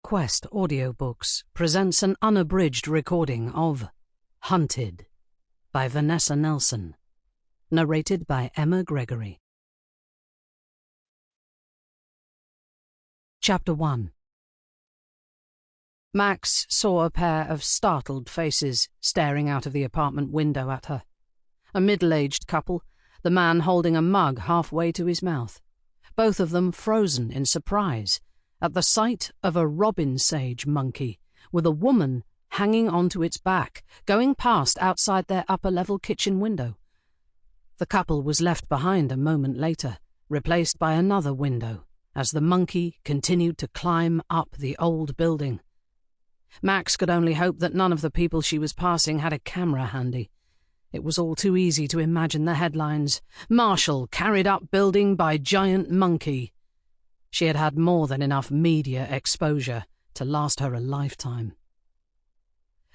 Quest Audiobooks presents an unabridged recording of Hunted by Vanessa Nelson, narrated by Emma Gregory. Chapter 1. Max saw a pair of startled faces staring out of the apartment window at her. A middle-aged couple, the man holding a mug halfway to his mouth, both of them frozen in surprise at the sight of a robin sage monkey with a woman hanging onto its back, going past outside their upper-level kitchen window. The couple was left behind a moment later, replaced by another window, as the monkey continued to climb up the old building. Max could only hope that none of the people she was passing had a camera handy. It was all too easy to imagine the headlines: "Marshal carried up building by giant monkey." She had had more than enough media exposure to last her a lifetime.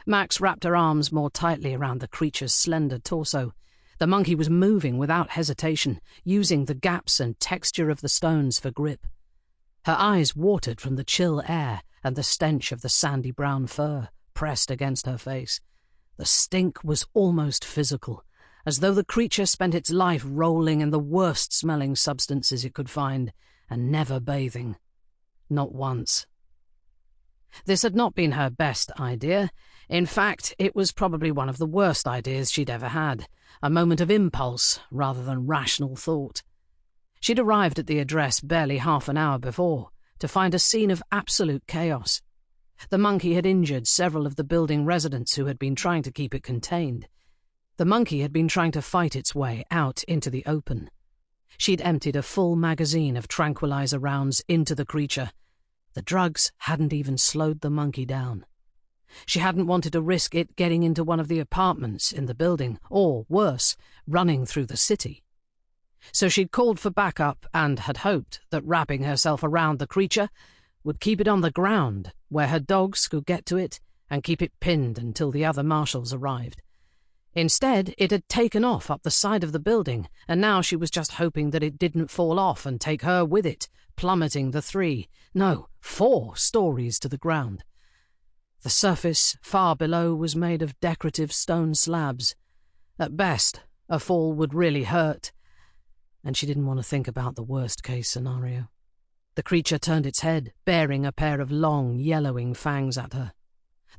Max wrapped her arms more tightly around the creature's slender torso. The monkey was moving without hesitation, using the gaps and texture of the stones for grip. Her eyes watered from the chill air and the stench of the sandy brown fur pressed against her face. The stink was almost physical, as though the creature spent its life rolling in the worst-smelling substances it could find, and never bathing. Not once. This had not been her best idea. In fact, it was probably one of the worst ideas she'd ever had, a moment of impulse rather than rational thought. She'd arrived at the address barely half an hour before, to find a scene of absolute chaos. The monkey had injured several of the building residents who had been trying to keep it contained. The monkey had been trying to fight its way out into the open. She'd emptied a full magazine of tranquilizer rounds into the creature. The drugs hadn't even slowed the monkey down. She hadn't wanted to risk it getting into one of the apartments in the building, or, worse, running through the city. So she'd called for backup and had hoped that wrapping herself around the creature would keep it on the ground, where her dogs could get to it and keep it pinned until the other marshals arrived. Instead, it had taken off up the side of the building, and now she was just hoping that it didn't fall off and take her with it, plummeting the 4 stories to the ground. The surface far below was made of decorative stone slabs. At best, a fall would really hurt, and she didn't want to think about the worst-case scenario. The creature turned its head, bearing a pair of long, yellowing fangs at her.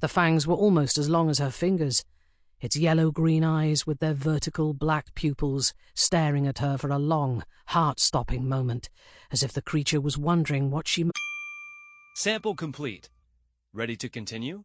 The fangs were almost as long as her fingers, its yellow-green eyes with their vertical black pupils staring at her for a long, heart-stopping moment, as if the creature was wondering what she... Sample complete. Ready to continue?